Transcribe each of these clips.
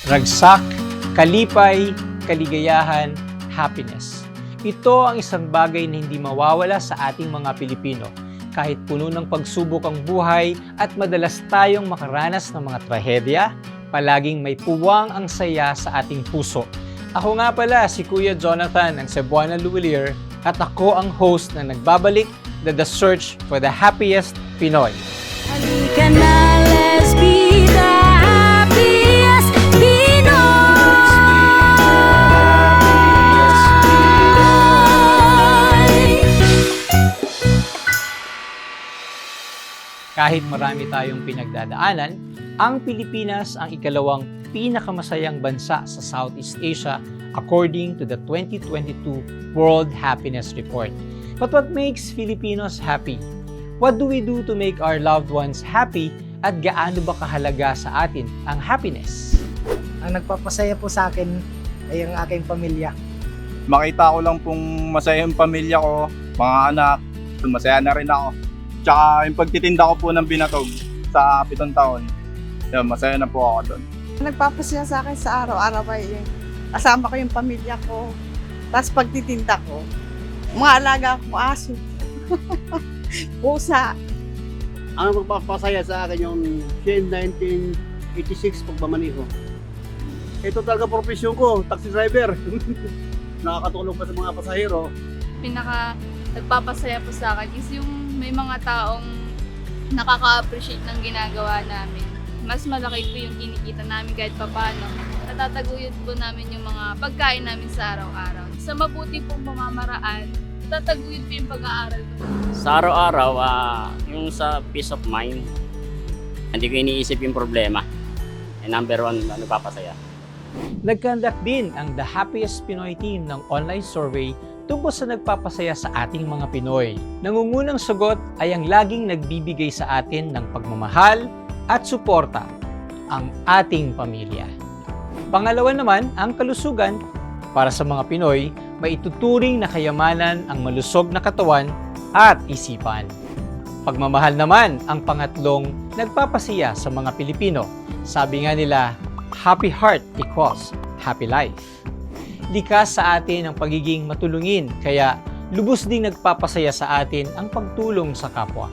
Ragsak, kalipay, kaligayahan, happiness. Ito ang isang bagay na hindi mawawala sa ating mga Pilipino. Kahit puno ng pagsubok ang buhay at madalas tayong makaranas ng mga trahedya, palaging may puwang ang saya sa ating puso. Ako nga pala si Kuya Jonathan ng Cebuana Luwilier at ako ang host na nagbabalik na The Search for the Happiest Pinoy. Halika na, let's be the happiest Pinoy. Kahit marami tayong pinagdadaanan, ang Pilipinas ang ikalawang pinakamasayang bansa sa Southeast Asia according to the 2022 World Happiness Report. But what makes Filipinos happy? What do we do to make our loved ones happy at gaano ba kahalaga sa atin ang happiness? Ang nagpapasaya po sa akin ay ang aking pamilya. Makita ko lang pong masaya yung pamilya ko, mga anak, masaya na rin ako. Tsaka yung pagtitinda ko po ng binatog sa 7 taon, yun, masaya na po ako doon. Nagpapasaya sa akin sa araw-araw ay kasama ko yung pamilya ko. Tapos pagtitinda ko, mga alaga ko, aso, pusa. Ang magpapasaya sa akin yung Shen 1986 pagmamaniho. Ito talaga profesyon ko, taxi driver. Nakakatulong pa sa mga pasahero. Pinaka nagpapasaya po sa akin is yung may mga taong nakaka-appreciate ng ginagawa namin. Mas malaki po yung kinikita namin kahit papaano. Natataguyod po namin yung mga pagkain namin sa araw-araw. Sa mabuti pong pamamaraan, natataguyod po yung pag-aaral ko. Sa araw-araw, yung sa peace of mind, hindi ko iniisip yung problema. Number one, nagpapasaya. Nagkandak din ang The Happiest Pinoy team ng online survey tungkol sa nagpapasaya sa ating mga Pinoy. Nangungunang sagot ay ang laging nagbibigay sa atin ng pagmamahal at suporta, ang ating pamilya. Pangalawa naman, ang kalusugan. Para sa mga Pinoy, maituturing na kayamanan ang malusog na katawan at isipan. Pagmamahal naman ang pangatlong nagpapasaya sa mga Pilipino. Sabi nga nila, happy heart equals happy life. Likas sa atin ang pagiging matulungin, kaya lubos ding nagpapasaya sa atin ang pagtulong sa kapwa.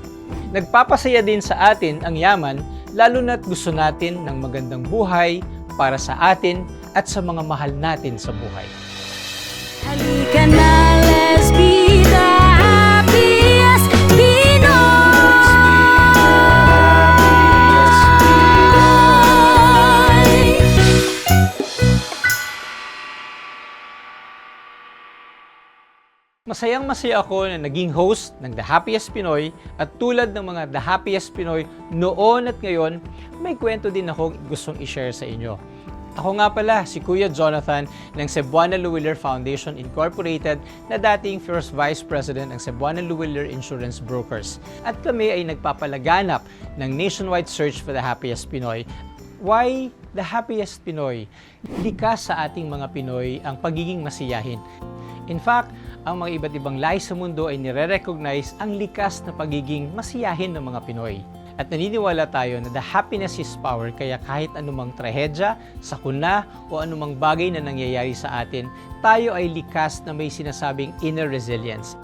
Nagpapasaya din sa atin ang yaman, lalo na't gusto natin ng magandang buhay para sa atin at sa mga mahal natin sa buhay. Halika na, let's be the happiest Pinoy. Masayang-masaya ako na naging host ng The Happiest Pinoy at tulad ng mga The Happiest Pinoy noon at ngayon, may kwento din ako gustong i-share sa inyo. Ako nga pala si Kuya Jonathan ng Cebuana Luwilier Foundation Incorporated na dating First Vice President ng Cebuana Luwilier Insurance Brokers. At kami ay nagpapalaganap ng nationwide search for the happiest Pinoy. Why the happiest Pinoy? Likas sa ating mga Pinoy ang pagiging masiyahin. In fact, ang mga iba't ibang lahi sa mundo ay nire-recognize ang likas na pagiging masiyahin ng mga Pinoy. At naniniwala tayo na the happiness is power, kaya kahit anumang trahedya, sakuna o anumang bagay na nangyayari sa atin, tayo ay likas na may sinasabing inner resilience.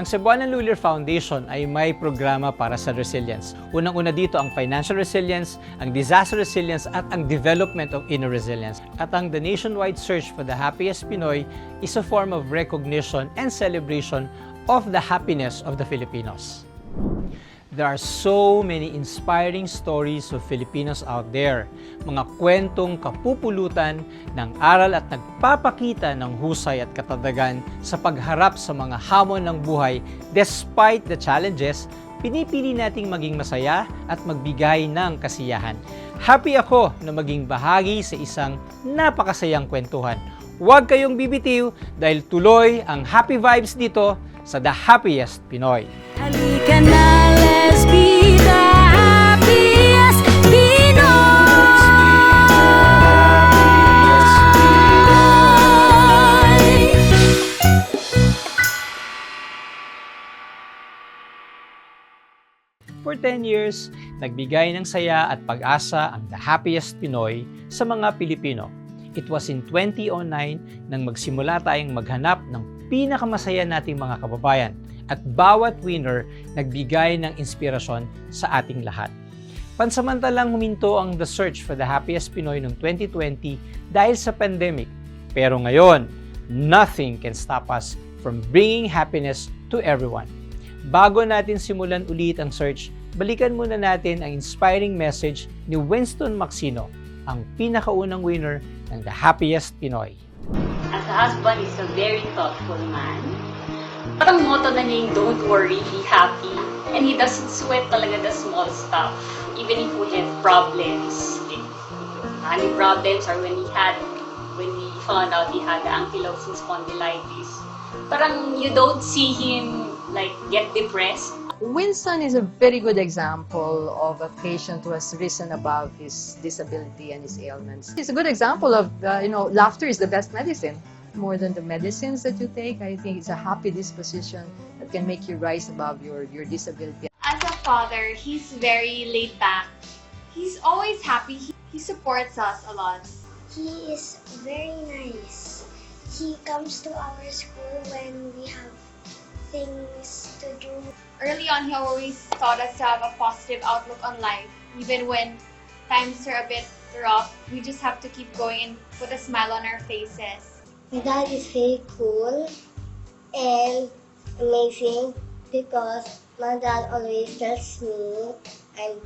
Ang Cebuana Luwilier Foundation ay may programa para sa resilience. Unang-una dito ang financial resilience, ang disaster resilience at ang development of inner resilience. At ang the nationwide search for the happiest Pinoy is a form of recognition and celebration of the happiness of the Filipinos. There are so many inspiring stories of Filipinos out there. Mga kwentong kapupulutan ng aral at nagpapakita ng husay at katatagan sa pagharap sa mga hamon ng buhay. Despite the challenges, pinipili nating maging masaya at magbigay ng kasiyahan. Happy ako na maging bahagi sa isang napakasayang kwentuhan. Huwag kayong bibitiw dahil tuloy ang happy vibes dito sa The Happiest Pinoy. Halika na, let's be the happiest Pinoy. For 10 years, nagbigay ng saya at pag-asa ang The Happiest Pinoy sa mga Pilipino. It was in 2009 nang magsimula tayong maghanap ng pinakamasaya nating mga kababayan at bawat winner nagbigay ng inspirasyon sa ating lahat. Pansamantalang huminto ang The Search for the Happiest Pinoy noong 2020 dahil sa pandemic. Pero ngayon, nothing can stop us from bringing happiness to everyone. Bago natin simulan ulit ang search, balikan muna natin ang inspiring message ni Winston Maxino, ang pinakaunang winner ng The Happiest Pinoy. As a husband, he's a very thoughtful man. Parang motto na niya yung don't worry, be happy. And he doesn't sweat talaga the small stuff. Even if we have problems, like money problems, or when we found out he had ankylosing spondylitis, parang you don't see him like get depressed. Winston is a very good example of a patient who has risen above his disability and his ailments. He's a good example of, laughter is the best medicine. More than the medicines that you take, I think it's a happy disposition that can make you rise above your disability. As a father, he's very laid back. He's always happy. He supports us a lot. He is very nice. He comes to our school when we have things to do. Early on, he always taught us to have a positive outlook on life. Even when times are a bit rough, we just have to keep going and put a smile on our faces. My dad is very cool and amazing because my dad always tells me I'm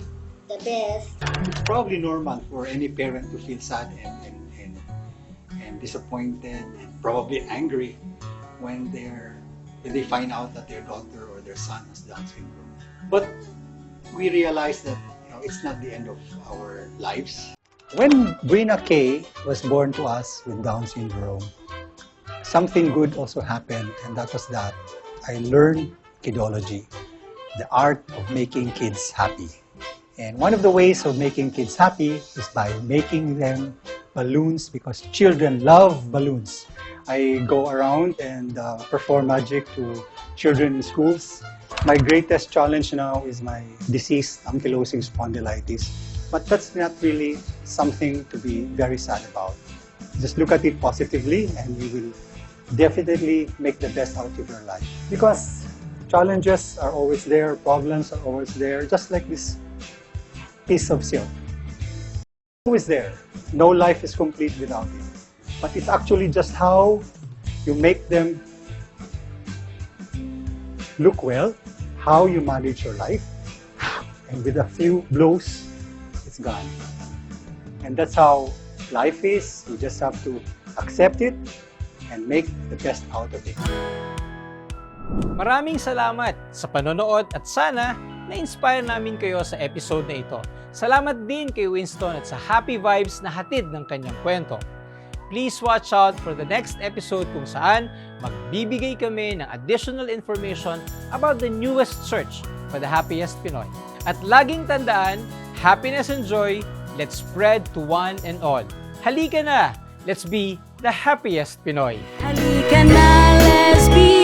the best. It's probably normal for any parent to feel sad and disappointed and probably angry when they find out that their daughter or their son has Down syndrome. But we realize that it's not the end of our lives. When Brina Kay was born to us with Down syndrome, something good also happened, and that was that I learned kidology, the art of making kids happy. And one of the ways of making kids happy is by making them balloons, because children love balloons. I go around and perform magic to children in schools. My greatest challenge now is my disease, ankylosing spondylitis. But that's not really something to be very sad about. Just look at it positively and you will definitely make the best out of your life. Because challenges are always there, problems are always there, just like this piece of silk. Always there. No life is complete without it. But it's actually just how you make them look well, how you manage your life, and with a few blows, it's gone. And that's how life is. You just have to accept it and make the best out of it. Maraming salamat sa panonood at sana na-inspire namin kayo sa episode na ito. Salamat din kay Winston at sa happy vibes na hatid ng kanyang kwento. Please watch out for the next episode kung saan magbibigay kami ng additional information about the newest search for the happiest Pinoy. At laging tandaan, happiness and joy, let's spread to one and all. Halika na! Let's be the happiest Pinoy! Halika na, let's be